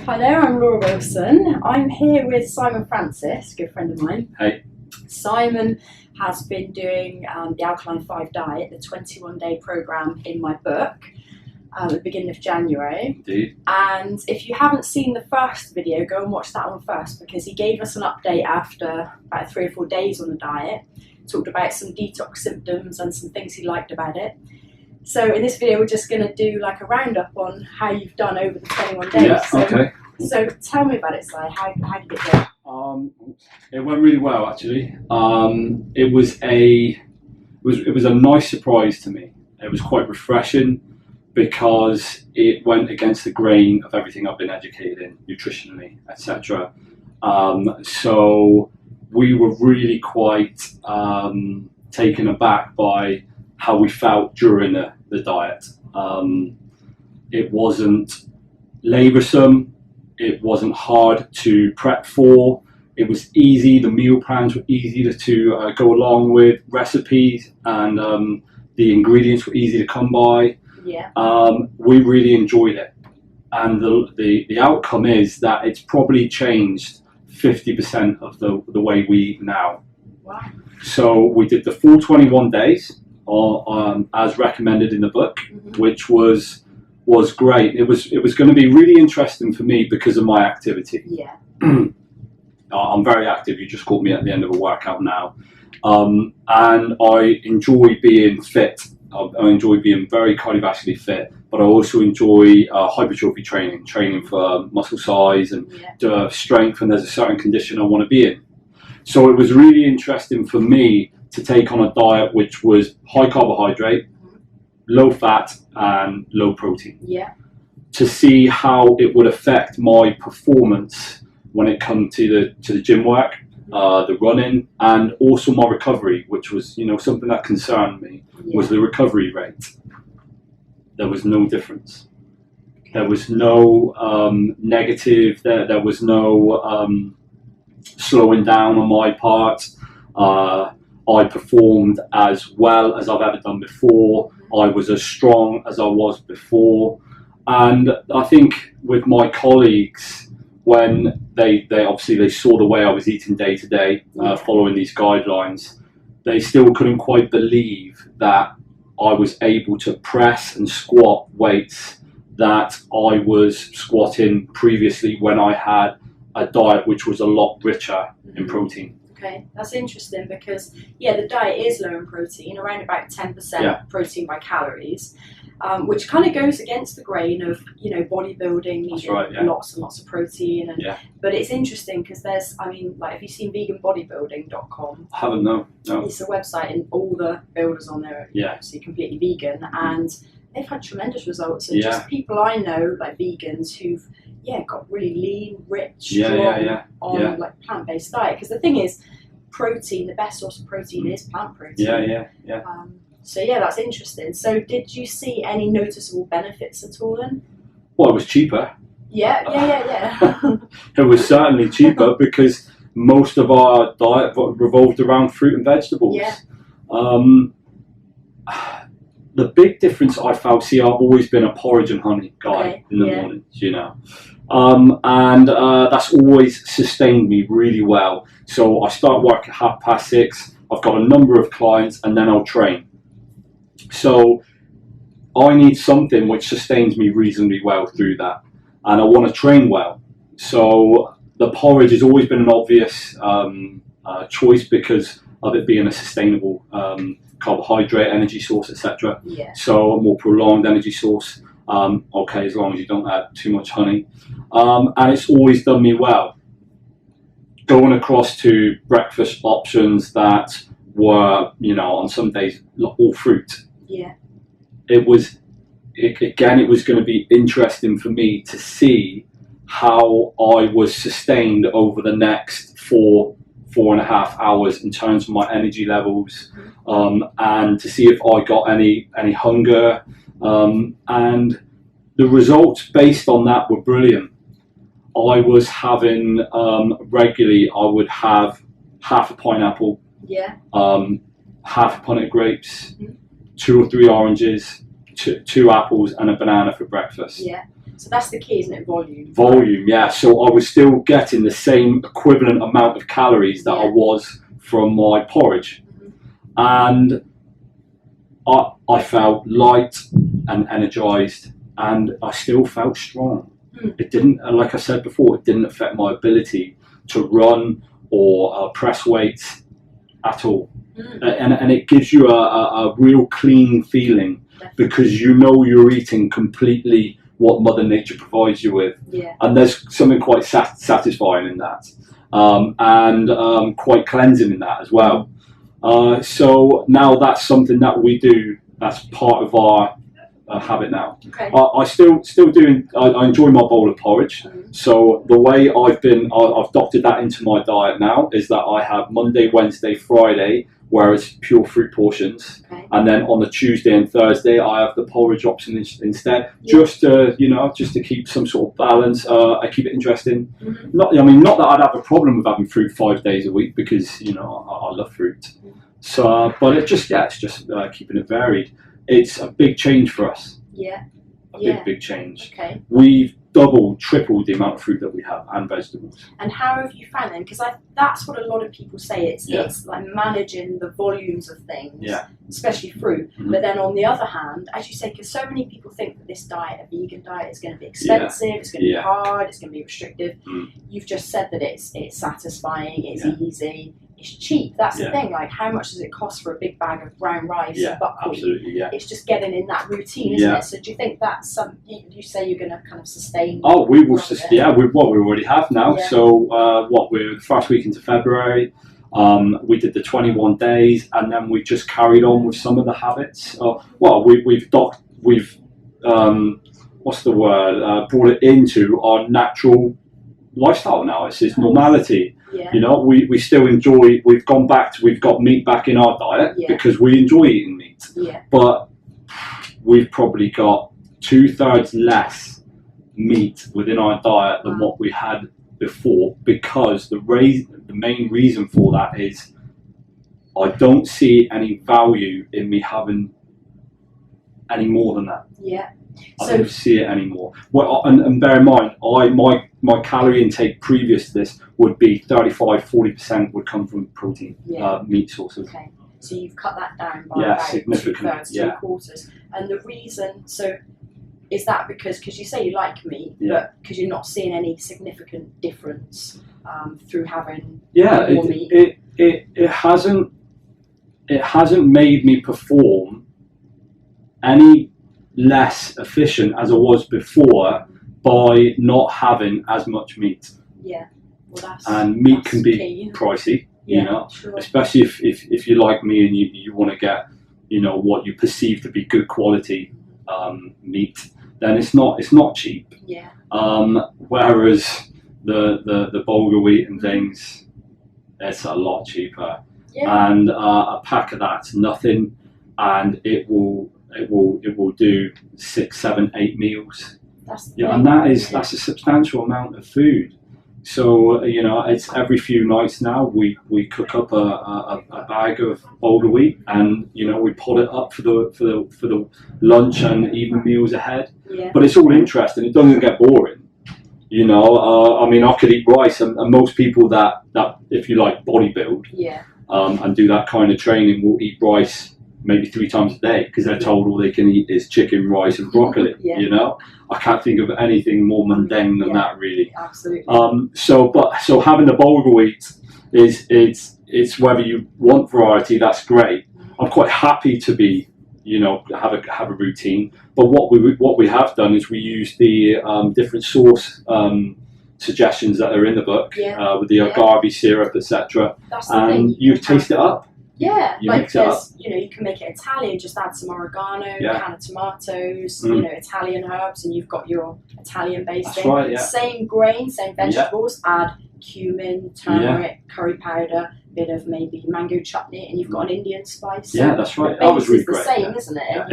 Hi there, I'm Laura Wilson. I'm here with Simon Francis, a good friend of mine. Hey. Simon has been doing the Alkaline 5 diet, the 21-day program in my book at the beginning of January. Indeed. And if you haven't seen the first video, go and watch that one first, because he gave us an update after about 3 or 4 days on the diet, talked about some detox symptoms and some things he liked about it. So in this video, we're just going to do like a roundup on how you've done over the 21 days. Yeah, okay. So tell me about it, Si. How did it go? It went really well, actually. It was a nice surprise to me. It was quite refreshing because it went against the grain of everything I've been educated in, nutritionally, etc. So we were really quite taken aback by how we felt during the diet. It wasn't laboursome, it wasn't hard to prep for, it was easy, the meal plans were easy to go along with, recipes and the ingredients were easy to come by. Yeah. We really enjoyed it, and the outcome is that it's probably changed 50% of the way we eat now. Wow. So we did the full 21 days as recommended in the book, which was great. It was going to be really interesting for me because of my activity. Yeah. I'm very active. You just caught me at the end of a workout now, and I enjoy being fit. I enjoy being very cardiovascularly fit, but I also enjoy hypertrophy training for muscle size and strength. And there's a certain condition I want to be in. So it was really interesting for me to take on a diet which was high carbohydrate, low fat and low protein. Yeah. To see how it would affect my performance when it comes to the gym work, the running, and also my recovery, which was something that concerned me, was the recovery rate. There was no difference. There was no negative. There was no slowing down on my part. I performed as well as I've ever done before. I was as strong as I was before. And I think with my colleagues, when they obviously saw the way I was eating day to day, following these guidelines, they still couldn't quite believe that I was able to press and squat weights that I was squatting previously when I had a diet which was a lot richer in protein. Okay, that's interesting because the diet is low in protein, around about 10% protein by calories, which kind of goes against the grain of bodybuilding needing lots and lots of protein. And, but it's interesting because there's, like, have you seen veganbodybuilding.com? I haven't, no. It's a website and all the builders on there are obviously completely vegan, and they've had tremendous results. And just people I know, like vegans, who've got really lean, rich, strong on like plant-based diet. Because the thing is, protein, the best source of protein is plant protein. So that's interesting. So did you see any noticeable benefits at all then? Well, it was cheaper. Yeah. It was certainly cheaper because most of our diet revolved around fruit and vegetables. Yeah. The big difference I found, I've always been a porridge and honey guy in the mornings, and that's always sustained me really well. So I start work at 6:30, I've got a number of clients, and then I'll train. So I need something which sustains me reasonably well through that, and I want to train well. So the porridge has always been an obvious choice because of it being a sustainable carbohydrate, energy source, etc. So a more prolonged energy source. As long as you don't add too much honey. And it's always done me well. Going across to breakfast options that were, on some days, all fruit. Yeah. It was going to be interesting for me to see how I was sustained over the next 4.5 hours in terms of my energy levels, and to see if I got any hunger, and the results based on that were brilliant. I was having regularly, I would have half a pineapple, half a pint of grapes, 2 or 3 oranges, 2 apples and a banana for breakfast. So that's the key, isn't it? Volume. Volume, yeah. So I was still getting the same equivalent amount of calories that I was from my porridge. And I felt light and energized, and I still felt strong. It didn't, like I said before, it didn't affect my ability to run or press weights at all. And it gives you a real clean feeling, because you know you're eating completely what Mother Nature provides you with. And there's something quite satisfying in that, and quite cleansing in that as well. So now that's something that we do. That's part of our habit now. I still doing. I enjoy my bowl of porridge. So the way I've doctored that into my diet now is that I have Monday, Wednesday, Friday, where it's pure fruit portions, and then on the Tuesday and Thursday I have the porridge option instead, just to keep some sort of balance. I keep it interesting. Not that I'd have a problem with having fruit 5 days a week, because I love fruit. So, but it's just keeping it varied. It's a big change for us. Big change. We've doubled, tripled the amount of fruit that we have, and vegetables. And how have you found them? Because that's what a lot of people say. It's like managing the volumes of things, especially fruit. But then on the other hand, as you say, because so many people think that this diet, a vegan diet, is going to be expensive, it's going to be hard, it's going to be restrictive. You've just said that it's satisfying, it's easy. It's cheap. That's the thing. Like, how much does it cost for a big bag of brown rice and buckwheat? Absolutely, It's just getting in that routine, isn't it? So do you think that's something you say you're going to kind of sustain? Oh, we will sustain. We already have now. So we're the first week into February. We did the 21 days, and then we just carried on with some of the habits. We've brought it into our natural lifestyle now. It's normality. We still enjoy. We've got meat back in our diet because we enjoy eating meat. But we've probably got 2/3 less meat within our diet than what we had before, because the main reason for that is I don't see any value in me having any more than that. I don't see it anymore. Well, and bear in mind, my calorie intake previous to this would be 35-40% would come from protein, meat sources. So you've cut that down by about significantly. 2/3, 3/4. And the reason, is that because you say you like meat, but because you're not seeing any significant difference through having more meat? It hasn't made me perform any less efficient as I was before by not having as much meat. And meat can be pricey, especially if you're like me and you want to get what you perceive to be good quality meat, then it's not cheap. Whereas the bulgur wheat and things, it's a lot cheaper. And a pack of that's nothing, and it will do 6, 7, 8 meals. And that's a substantial amount of food. So it's every few nights now we cook up a bag of bulgur wheat, and we pot it up for the lunch and evening meals ahead. But it's all interesting. It doesn't get boring. I could eat rice, and most people that if you like bodybuild and do that kind of training will eat rice maybe 3 times a day, because they're told all they can eat is chicken, rice, and broccoli. I can't think of anything more mundane than that, really. Absolutely. So having the bulgur wheat it's whether you want variety, that's great. I'm quite happy to be have a routine. But what we have done is we use the different sauce suggestions that are in the book with the agave syrup, etc. And you taste it up. You like there's, you can make it Italian, just add some oregano, can of tomatoes, Italian herbs, and you've got your Italian based thing. Right, Same grain, same vegetables, add cumin, turmeric, curry powder, bit of maybe mango chutney, and you've got an Indian spice. That's right. That was really great. It's the same, isn't it?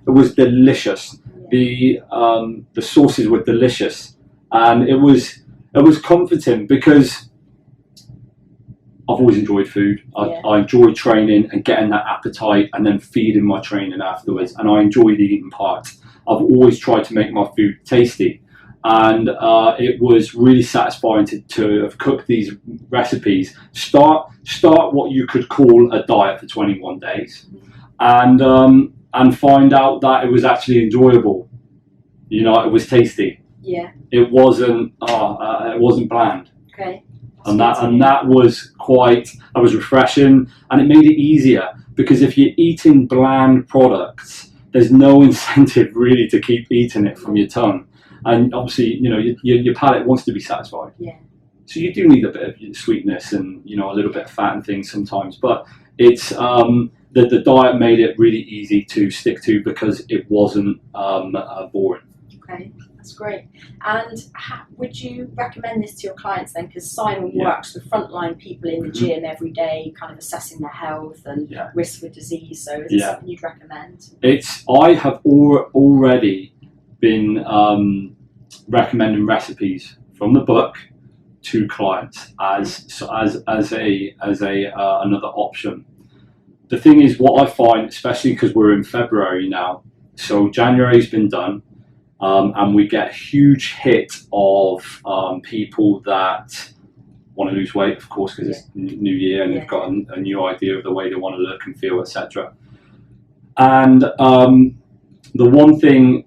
It was delicious. The sauces were delicious, and it was comforting, because I've always enjoyed food. I enjoy training and getting that appetite, and then feeding my training afterwards. And I enjoy the eating part. I've always tried to make my food tasty. And it was really satisfying to have cooked these recipes, start what you could call a diet for 21 days, and find out that it was actually enjoyable. You know, it was tasty. Yeah. It wasn't bland. Okay. That was refreshing, and it made it easier, because if you're eating bland products, there's no incentive really to keep eating it from your tongue. And obviously, you know, your palate wants to be satisfied. Yeah. So you do need a bit of sweetness and, you know, a little bit of fat and things sometimes. But it's the diet made it really easy to stick to, because it wasn't boring. Okay, that's great. And would you recommend this to your clients then? Because Simon works with frontline people in the gym every day, kind of assessing their health and risk for disease. So is it something you'd recommend? I have already been recommending recipes from the book to clients as another option. The thing is, what I find, especially because we're in February now, so January's been done, and we get a huge hit of people that want to lose weight, of course, because it's New Year and they've got a new idea of the way they want to look and feel, etc. And the one thing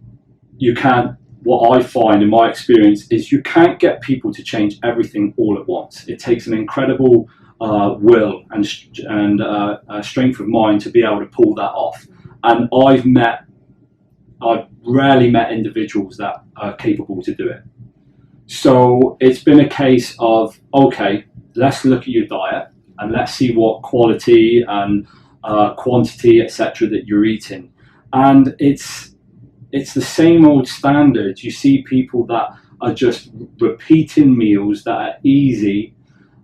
what I find in my experience is you can't get people to change everything all at once. It takes an incredible will and strength of mind to be able to pull that off. And I've rarely met individuals that are capable to do it. So it's been a case of, okay, let's look at your diet and let's see what quality and quantity, etc., that you're eating. And it's the same old standards. You see people that are just repeating meals that are easy,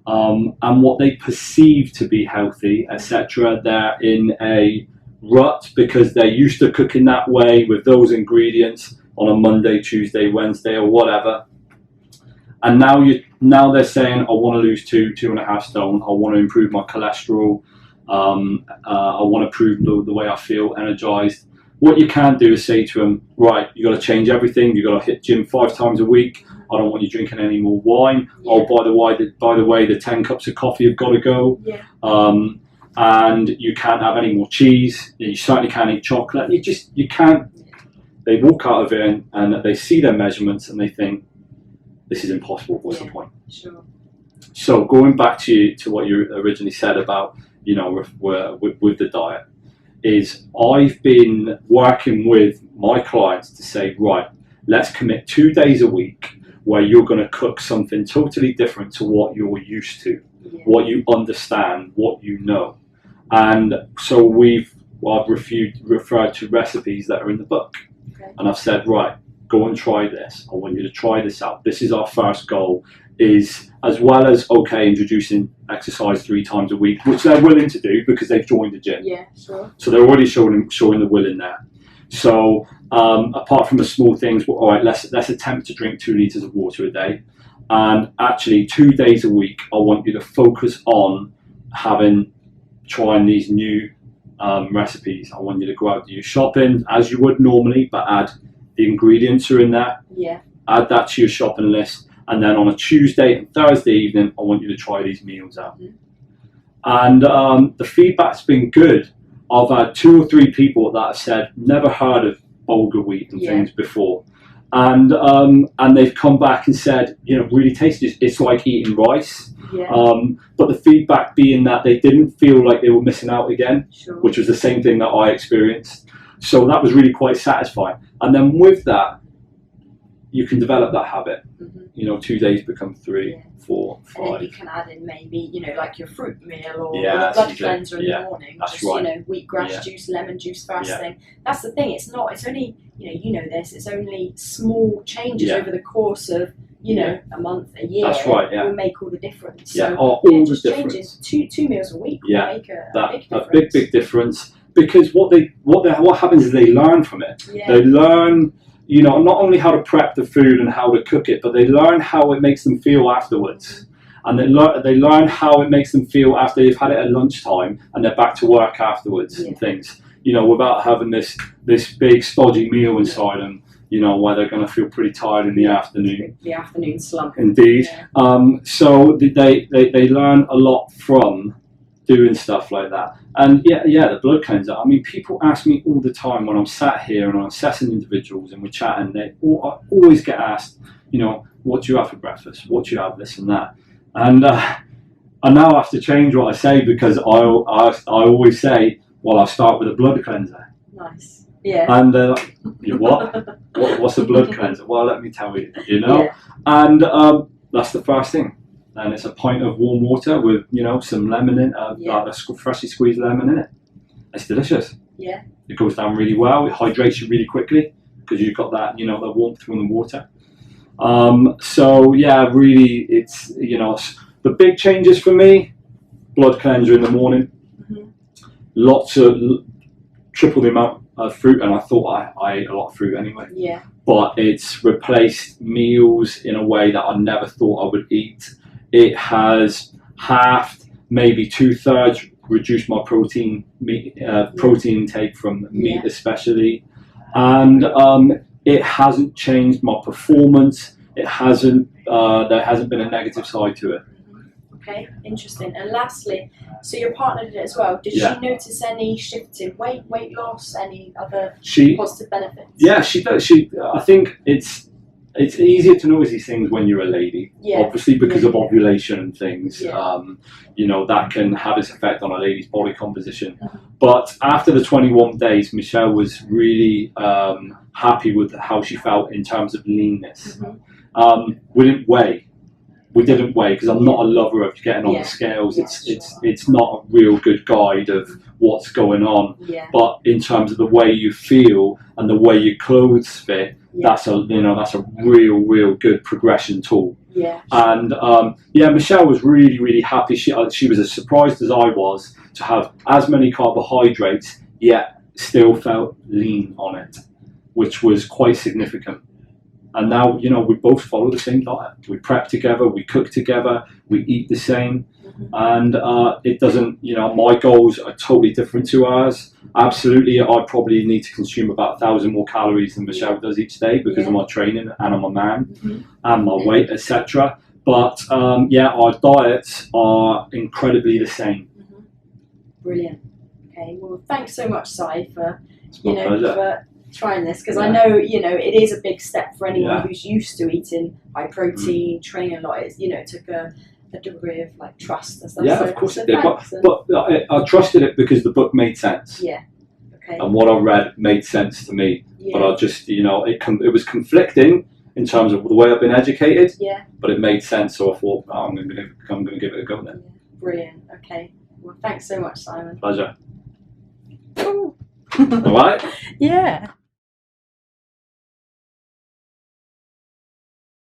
and what they perceive to be healthy, etc. They're in a rut because they're used to cooking that way with those ingredients on a Monday, Tuesday, Wednesday, or whatever. And now they're saying, I want to lose 2.5 stone. I want to improve my cholesterol. I want to improve the way I feel energized. What you can't do is say to them, right, you got to change everything. You got to hit gym 5 times a week. I don't want you drinking any more wine. Oh, by the way, the 10 cups of coffee have got to go. Yeah. And you can't have any more cheese. You certainly can't eat chocolate. You can't. They walk out of it and they see their measurements and they think, this is impossible. What's the point? Sure. So going back to what you originally said about, you know, with the diet, is I've been working with my clients to say, right, let's commit 2 days a week where you're going to cook something totally different to what you're used to, what you understand, what you know. And so I've referred to recipes that are in the book. Okay. And I've said, right, go and try this. I want you to try this out. This is our first goal, is as well as, introducing exercise 3 times a week, which they're willing to do because they've joined the gym. Yeah, sure. So they're already showing the will in there. So apart from the small things, all right, let's attempt to drink 2 litres of water a day. And actually 2 days a week, I want you to focus on trying these new recipes. I want you to go out to your shopping as you would normally, but add the ingredients are in there. Yeah. Add that to your shopping list. And then on a Tuesday and Thursday evening, I want you to try these meals out. Mm-hmm. And the feedback's been good. I've had 2 or 3 people that have said, never heard of bulgur wheat and things before. And they've come back and said, you know, really tasty. It's like eating rice. Yeah. But the feedback being that they didn't feel like they were missing out again, which was the same thing that I experienced. So that was really quite satisfying. And then with that, you can develop that habit. Mm-hmm. You know, 2 days become 3, 4, 5. And then you can add in maybe, you know, like your fruit meal or the blood cleanser in the morning. That's just, right. You know, wheatgrass juice, lemon juice first thing. That's the thing. It's only, you know this, it's only small changes over the course of, you know, a month, a year. That's right, will make all the difference. Yeah, so, all the difference. Changing 2 meals a week will make a big difference. A big difference. Because what happens is they learn from it. Yeah. They learn, you know, not only how to prep the food and how to cook it, but they learn how it makes them feel afterwards. And they learn how it makes them feel after they've had it at lunchtime and they're back to work afterwards and things. without having this big stodgy meal inside them, where they're going to feel pretty tired in the afternoon. The afternoon slump. Indeed. Yeah. So they learn a lot from doing stuff like that. And the blood cleanser. I mean, people ask me all the time when I'm sat here and I'm assessing individuals and we're chatting, I always get asked, what do you have for breakfast? What do you have, this and that? And I now have to change what I say, because I always say, well, I'll start with a blood cleanser. Nice. Yeah. And what? What's a blood cleanser? Well, let me tell you, Yeah. And that's the first thing. And it's a pint of warm water with, some lemon in, like a freshly squeezed lemon in it. It's delicious. Yeah. It goes down really well. It hydrates you really quickly because you've got that, the warmth from the water. So yeah, really, it's, the big changes for me: blood cleanser in the morning, lots of triple the amount of fruit, and I thought I ate a lot of fruit anyway. Yeah. But it's replaced meals in a way that I never thought I would eat. It has halved, maybe 2/3, reduced my protein intake from meat, especially, and it hasn't changed my performance. It hasn't. There hasn't been a negative side to it. Okay, interesting. And lastly, so your partner did it as well. Did she notice any shifts in weight loss, any other positive benefits? Yeah, she does. I think it's easier to notice these things when you're a lady, obviously, because of ovulation and things. That can have its effect on a lady's body composition. But after the 21 days, Michelle was really happy with how she felt in terms of leanness. We didn't weigh because I'm not a lover of getting on the scales. It's not a real good guide of what's going on. But in terms of the way you feel and the way your clothes fit, that's a real good progression tool. And Michelle was really happy. She was as surprised as I was to have as many carbohydrates yet still felt lean on it, which was quite significant. And now, we both follow the same diet. We prep together, we cook together, we eat the same. And it doesn't, my goals are totally different to ours. Absolutely, I probably need to consume about 1,000 more calories than Michelle does each day because of my training and I'm a man and my weight, etc. But our diets are incredibly the same. Brilliant. Okay, well, thanks so much, Si, for pleasure. for trying this, because I know it is a big step for anyone who's used to eating high protein, training a lot. It took a degree of trust and stuff. Yeah, of course it did. But I trusted it because the book made sense. Yeah. Okay. And what I read made sense to me. Yeah. But I just it was conflicting in terms of the way I've been educated. Yeah. But it made sense, so I thought, I'm going to give it a go then. Yeah. Brilliant. Okay. Well, thanks so much, Simon. Pleasure. All right. Yeah.